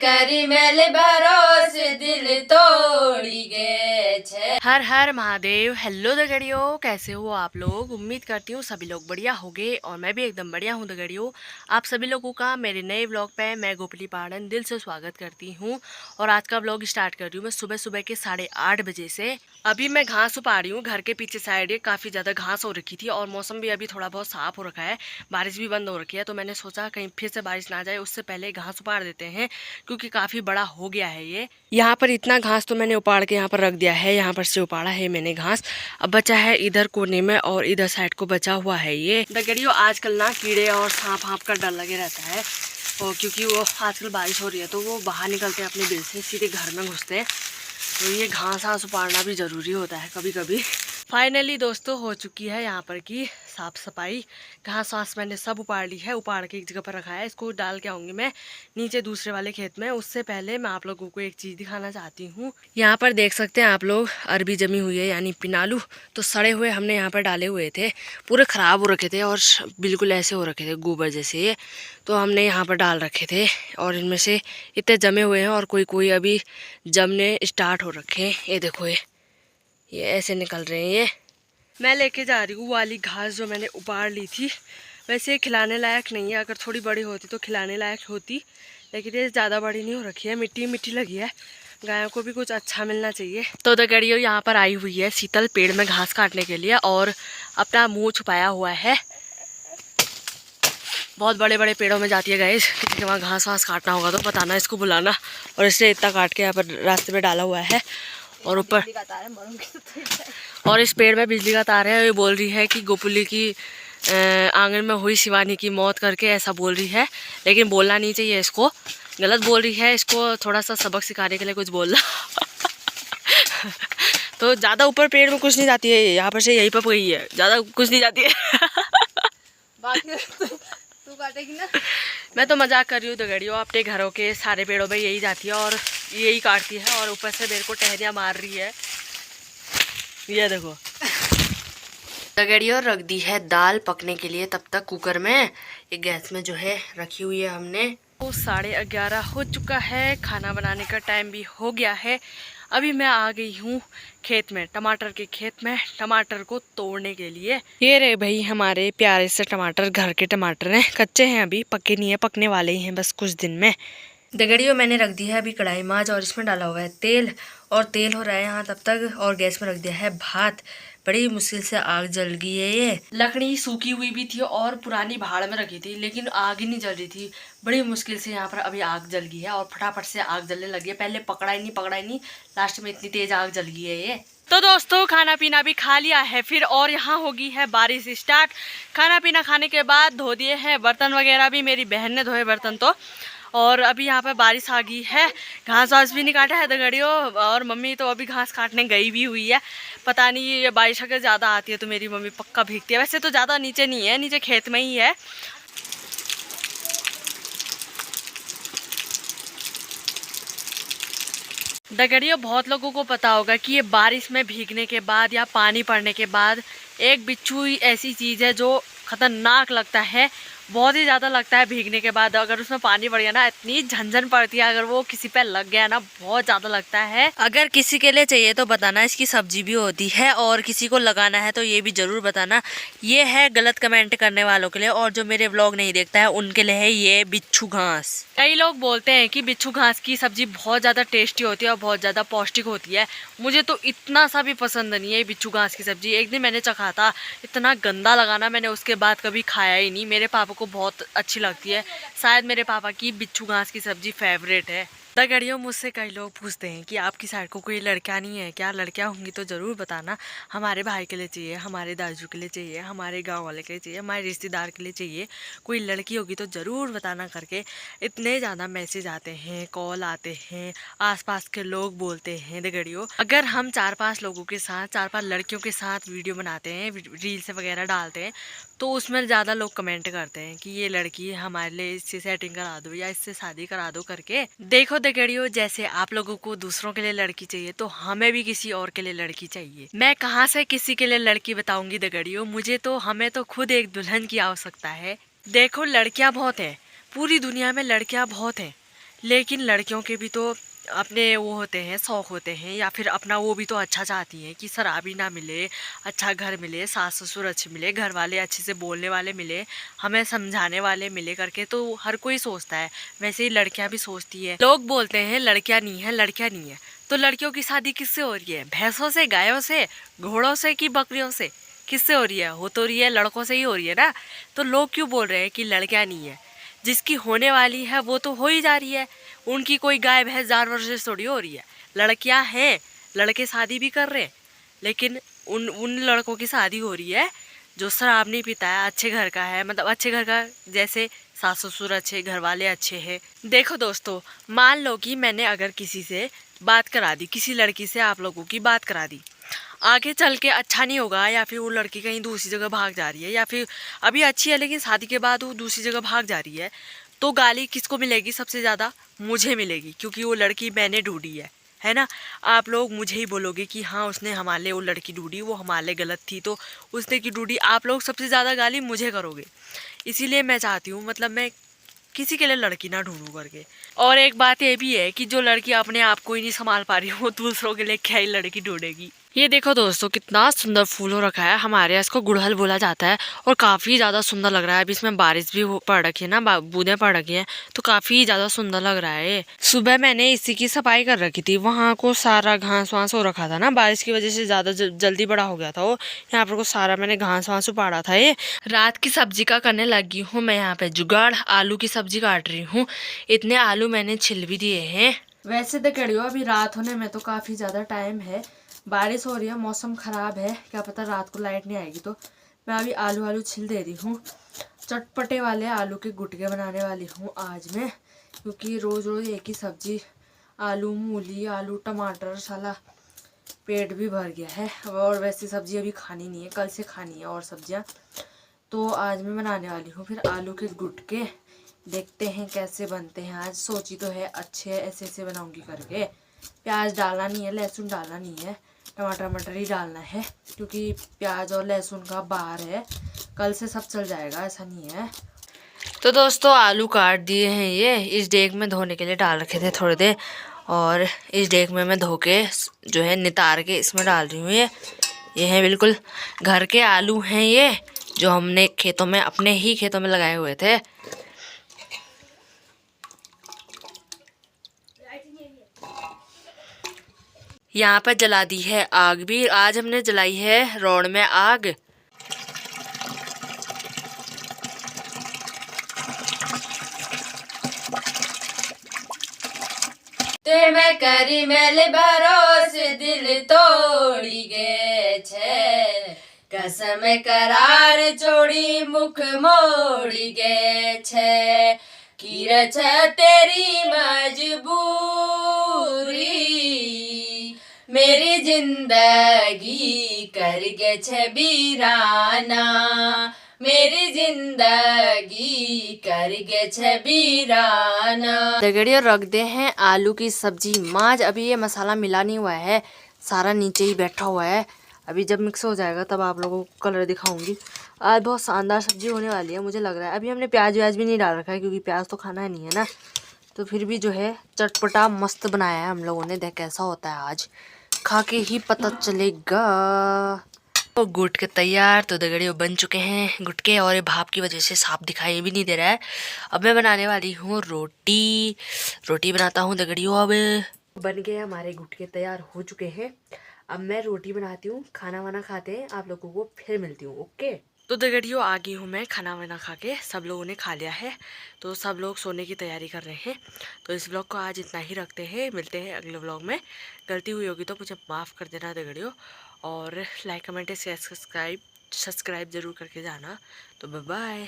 करी मेल भरोसे दिल तोड़ी गे छे। हर हर महादेव। हेलो दगड़ियों, कैसे हो आप लोग? उम्मीद करती हूँ सभी लोग बढ़िया होंगे और मैं भी एकदम बढ़िया हूँ दगड़ियों। आप सभी लोगों का मेरे नए व्लॉग पे मैं गोपली पाड़न दिल से स्वागत करती हूँ। और आज का व्लॉग स्टार्ट कर रही हूँ मैं सुबह सुबह के 8:30 बजे से। अभी मैं घास उपा रही हूँ। घर के पीछे साइड काफ़ी ज़्यादा घास हो रखी थी और मौसम भी अभी थोड़ा बहुत साफ हो रखा है, बारिश भी बंद हो रखी है। तो मैंने सोचा कहीं फिर से बारिश ना जाए, उससे पहले घास उपाड़ देते हैं क्योंकि काफ़ी बड़ा हो गया है ये। यहाँ पर इतना घास तो मैंने उपाड़ के यहाँ पर रख दिया है। यहाँ पर से उपाड़ा है मैंने घास। अब बचा है इधर कोने में और इधर साइड को बचा हुआ है ये। दगड़ियों आजकल ना कीड़े और सांप वाप का डर लगे रहता है, और क्योंकि वो आजकल बारिश हो रही है तो वो बाहर निकलते हैं अपने बिल से, सीधे घर में घुसते हैं। तो ये घास वास उपाड़ना भी ज़रूरी होता है कभी कभी। फाइनली दोस्तों हो चुकी है यहाँ पर की साफ सफाई। घास वास मैंने सब उपाड़ ली है, उपाड़ के एक जगह पर रखा है। इसको डाल के आऊँगी मैं नीचे दूसरे वाले खेत में। उससे पहले मैं आप लोगों को एक चीज़ दिखाना चाहती हूँ। यहाँ पर देख सकते हैं आप लोग अरबी जमी हुई है, यानी पिनालू। तो सड़े हुए हमने यहाँ पर डाले हुए थे, पूरे ख़राब हो रखे थे और बिल्कुल ऐसे हो रखे थे गोबर जैसे ये। तो हमने यहाँ पर डाल रखे थे और इनमें से इतने जमे हुए हैं और कोई कोई अभी जमने स्टार्ट हो रखे हैं। ये देखो ये ऐसे निकल रहे हैं। ये मैं लेके जा रही हूँ वाली घास जो मैंने उपाड़ ली थी। वैसे खिलाने लायक नहीं है, अगर थोड़ी बड़ी होती तो खिलाने लायक होती, लेकिन ये ज़्यादा बड़ी नहीं हो रखी है, मिट्टी मिट्टी लगी है। गायों को भी कुछ अच्छा मिलना चाहिए। तो दगड़ियों यहाँ पर आई हुई है शीतल पेड़ में घास काटने के लिए और अपना मुँह छुपाया हुआ है। बहुत बड़े बड़े पेड़ों में जाती है गाइस। किसी के वहाँ घास वास काटना होगा तो बताना, इसको बुलाना। और इससे इतना काट के यहाँ पर रास्ते में डाला हुआ है। और ऊपर और इस पेड़ में बिजली का तार है। ये बोल रही है कि गोपुली की आंगन में हुई शिवानी की मौत करके ऐसा बोल रही है, लेकिन बोलना नहीं चाहिए इसको, गलत बोल रही है। इसको थोड़ा सा सबक सिखाने के लिए कुछ बोलना। तो ज़्यादा ऊपर पेड़ में कुछ नहीं जाती है, यहाँ पर से यहीं पर गई है, ज़्यादा कुछ नहीं जाती है। बाकी तू काटेगी ना। मैं तो मजाक कर रही हूँ दगड़ियों, अपने घरों के सारे पेड़ों में यही जाती है और यही काटती है और ऊपर से मेरे को टहनियाँ मार रही है। ये देखो दगड़ियों रख दी है दाल पकने के लिए तब तक कुकर में। ये गैस में जो है रखी हुई है हमने। तो 11:30 हो चुका है, खाना बनाने का टाइम भी हो गया है। अभी मैं आ गई हूँ खेत में, टमाटर के खेत में, टमाटर को तोड़ने के लिए। ये रहे भाई हमारे प्यारे से टमाटर, घर के टमाटर हैं, कच्चे हैं अभी, पके नहीं है, पकने वाले ही हैं बस कुछ दिन में। दगड़ियों मैंने रख दी है अभी कढ़ाई माज और इसमें डाला हुआ है तेल, और तेल हो रहा है यहाँ तब तक। और गैस में रख दिया है भात। बड़ी मुश्किल से आग जल गई है। ये लकड़ी सूखी हुई भी थी और पुरानी भाड़ में रखी थी, लेकिन आग ही नहीं जल रही थी। बड़ी मुश्किल से यहाँ पर अभी आग जल गई है और फटाफट से आग जलने लगी है। पहले पकड़ा ही नहीं, लास्ट में इतनी तेज आग जल गई है ये। तो दोस्तों खाना पीना भी खा लिया है फिर, और यहाँ होगी है बारिश स्टार्ट। खाना पीना खाने के बाद धो दिए हैं बर्तन वगैरह भी, मेरी बहन ने धोए बर्तन तो। और अभी यहाँ पर बारिश आ गई है, घास वास भी नहीं काटा है दगड़ियों, और मम्मी तो अभी घास काटने गई भी हुई है। पता नहीं ये बारिश अगर ज़्यादा आती है तो मेरी मम्मी पक्का भीगती है। वैसे तो ज़्यादा नीचे नहीं है, नीचे खेत में ही है। दगड़ियों बहुत लोगों को पता होगा कि ये बारिश में भीगने के बाद या पानी पड़ने के बाद एक बिच्छू ऐसी चीज़ है जो खतरनाक लगता है, बहुत ही ज़्यादा लगता है भीगने के बाद। अगर उसमें पानी पड़ गया ना, इतनी झंझन पड़ती है, अगर वो किसी पे लग गया ना बहुत ज़्यादा लगता है। अगर किसी के लिए चाहिए तो बताना, इसकी सब्जी भी होती है, और किसी को लगाना है तो ये भी ज़रूर बताना। ये है गलत कमेंट करने वालों के लिए, और जो मेरे व्लॉग नहीं देखता है उनके लिए है ये बिच्छू घास। कई लोग बोलते हैं कि बिच्छू घास की सब्जी बहुत ज़्यादा टेस्टी होती है और बहुत ज़्यादा पौष्टिक होती है। मुझे तो इतना सा भी पसंद नहीं है बिच्छू घास की सब्जी। एक दिन मैंने चखा था, इतना गंदा लगा ना, मैंने उसके बाद कभी खाया ही नहीं। मेरे पापा को बहुत अच्छी लगती है, शायद मेरे पापा की बिच्छू घास की सब्जी फेवरेट है। दगड़ियों मुझसे कई लोग पूछते हैं कि आपकी साइड को कोई लड़कियां नहीं है क्या? लड़कियां होंगी तो ज़रूर बताना। हमारे भाई के लिए चाहिए, हमारे दाजू के लिए चाहिए, हमारे गांव वाले के लिए चाहिए, हमारे रिश्तेदार के लिए चाहिए। कोई लड़की होगी तो ज़रूर बताना करके। इतने ज़्यादा मैसेज आते हैं, कॉल आते हैं, आसपास के लोग बोलते हैं। दगड़ियों अगर हम 4-5 लोगों के साथ, 4-5 लड़कियों के साथ वीडियो बनाते हैं, रील्स वगैरह डालते हैं, तो उसमें ज़्यादा लोग कमेंट करते हैं कि ये लड़की हमारे लिए इससे सेटिंग करा दो या इससे शादी करा दो करके। देखो दगड़ियों जैसे आप लोगों को दूसरों के लिए लड़की चाहिए तो हमें भी किसी और के लिए लड़की चाहिए। मैं कहाँ से किसी के लिए लड़की बताऊंगी दगड़ियों, हमें तो खुद एक दुल्हन की आवश्यकता है। देखो लड़कियां बहुत है, पूरी दुनिया में लड़कियां बहुत हैं, लेकिन लड़कियों के भी तो अपने वो होते हैं, शौक होते हैं, या फिर अपना वो भी तो अच्छा चाहती हैं कि शराबी ना मिले, अच्छा घर मिले, सास ससुर अच्छे मिले, घर वाले अच्छे से बोलने वाले मिले, हमें समझाने वाले मिले करके तो हर कोई सोचता है। वैसे ही लड़कियां भी सोचती है। लोग बोलते हैं लड़कियां नहीं है, लड़कियां नहीं है, तो लड़कियों की शादी किससे हो रही है? भैंसों से, गायों से, घोड़ों से कि बकरियों से? किससे हो रही है? हो तो रही है लड़कों से ही हो रही है ना। तो लोग क्यों बोल रहे हैं कि लड़कियां नहीं है? जिसकी होने वाली है वो तो हो ही जा रही है। उनकी कोई गाय भैंस जानवर से थोड़ी हो रही है। लड़कियां हैं, लड़के शादी भी कर रहे हैं, लेकिन उन उन लड़कों की शादी हो रही है जो शराब नहीं पीता है, अच्छे घर का है, मतलब अच्छे घर का, जैसे सास ससुर अच्छे, घर वाले अच्छे हैं। देखो दोस्तों, मान लो कि मैंने अगर किसी से बात करा दी, किसी लड़की से आप लोगों की बात करा दी, आगे चल के अच्छा नहीं होगा, या फिर वो लड़की कहीं दूसरी जगह भाग जा रही है, या फिर अभी अच्छी है लेकिन शादी के बाद वो दूसरी जगह भाग जा रही है, तो गाली किसको मिलेगी? सबसे ज़्यादा मुझे मिलेगी, क्योंकि वो लड़की मैंने ढूंढी है ना। आप लोग मुझे ही बोलोगे कि हाँ उसने हमारे लिए वो लड़की ढूंढी, वो हमारे लिए गलत थी तो उसने की ढूंढी। आप लोग सबसे ज़्यादा गाली मुझे करोगे। इसीलिए मैं चाहती हूँ, मतलब मैं किसी के लिए लड़की ना ढूंढूं करके। और एक बात ये भी है कि जो लड़की अपने आप को ही नहीं संभाल पा रही वो दूसरों के लिए क्या ही लड़की ढूंढेगी। ये देखो दोस्तों, कितना सुंदर फूल हो रखा है। हमारे यहाँ इसको गुड़हल बोला जाता है और काफ़ी ज़्यादा सुंदर लग रहा है। अभी इसमें बारिश भी पड़ रखी है ना, बूंदें पड़ रखी हैं, तो काफ़ी ज़्यादा सुंदर लग रहा है। सुबह मैंने इसी की सफाई कर रखी थी, वहाँ को सारा घास वास हो रखा था ना, बारिश की वजह से ज़्यादा जल्दी बड़ा हो गया था वो। यहाँ पर को सारा मैंने घास वास उपाड़ा था। ये रात की सब्जी का करने लगी हूँ मैं। यहाँ पे जुगाड़, आलू की सब्जी काट रही हूँ। इतने आलू मैंने छिल भी दिए हैं। वैसे तो कड़ियो अभी रात होने में तो काफ़ी ज़्यादा टाइम है, बारिश हो रही है, मौसम ख़राब है, क्या पता रात को लाइट नहीं आएगी। तो मैं अभी आलू छिल दे रही हूँ। चटपटे वाले आलू के गुटके बनाने वाली हूँ आज मैं, क्योंकि रोज़ रोज़ एक ही सब्जी, आलू मूली, आलू टमाटर, साला पेट भी भर गया है। और वैसी सब्जी अभी खानी नहीं है, कल से खानी है और सब्जियाँ। तो आज मैं बनाने वाली हूँ फिर आलू के गुटके। देखते हैं कैसे बनते हैं। आज सोची तो है अच्छे ऐसे ऐसे बनाऊंगी करके। प्याज डालना नहीं है, लहसुन डालना नहीं है, टमाटर मटर ही डालना है, क्योंकि प्याज और लहसुन का बाहर है, कल से सब चल जाएगा, ऐसा नहीं है। तो दोस्तों आलू काट दिए हैं, ये इस डेग में धोने के लिए डाल रखे थे थोड़ी देर, और इस डेग में मैं धो के जो है नितार के इसमें डाल रही हूँ। ये है बिल्कुल घर के आलू हैं, ये जो हमने खेतों में, अपने ही खेतों में लगाए हुए थे। यहाँ पर जला दी है आग भी, आज हमने जलाई है रोड में आग। ते मैं करी मेल भरोस दिल तोड़ी गे छे, कसम करार चोड़ी मुख मोड़ी गे छे, कीर छ तेरी मजबूरी, मेरी जिंदगी कर गे छे बीराना, मेरी जिंदगी कर गे छे बीराना। दगड़ियों रख दे हैं आलू की सब्जी माज। अभी ये मसाला मिला नहीं हुआ है, सारा नीचे ही बैठा हुआ है। अभी जब मिक्स हो जाएगा तब आप लोगों को कलर दिखाऊंगी। आज बहुत शानदार सब्जी होने वाली है मुझे लग रहा है। अभी हमने प्याज व्याज भी नहीं डाल रखा है, क्योंकि प्याज तो खाना नहीं है ना, तो फिर भी जो है चटपटा मस्त बनाया है हम लोगों ने। देख कैसा होता है, आज खा के ही पता चलेगा। तो गुटके तैयार, तो दगड़ियों बन चुके हैं गुटके, और ये भाप की वजह से साफ दिखाई भी नहीं दे रहा है। अब मैं बनाने वाली हूँ रोटी। रोटी बनाता हूँ दगड़ियों। अब बन गए हमारे गुटके, तैयार हो चुके हैं। अब मैं रोटी बनाती हूँ, खाना वाना खाते हैं, आप लोगों को फिर मिलती हूँ। ओके तो दगड़ियों आ गई हूँ मैं खाना वाना खा के, सब लोगों ने खा लिया है, तो सब लोग सोने की तैयारी कर रहे हैं। तो इस ब्लॉग को आज इतना ही रखते हैं, मिलते हैं अगले ब्लॉग में। गलती हुई होगी तो मुझे माफ़ कर देना दगड़ियों, और लाइक कमेंट शेयर सब्सक्राइब ज़रूर करके जाना। तो बाय बाय।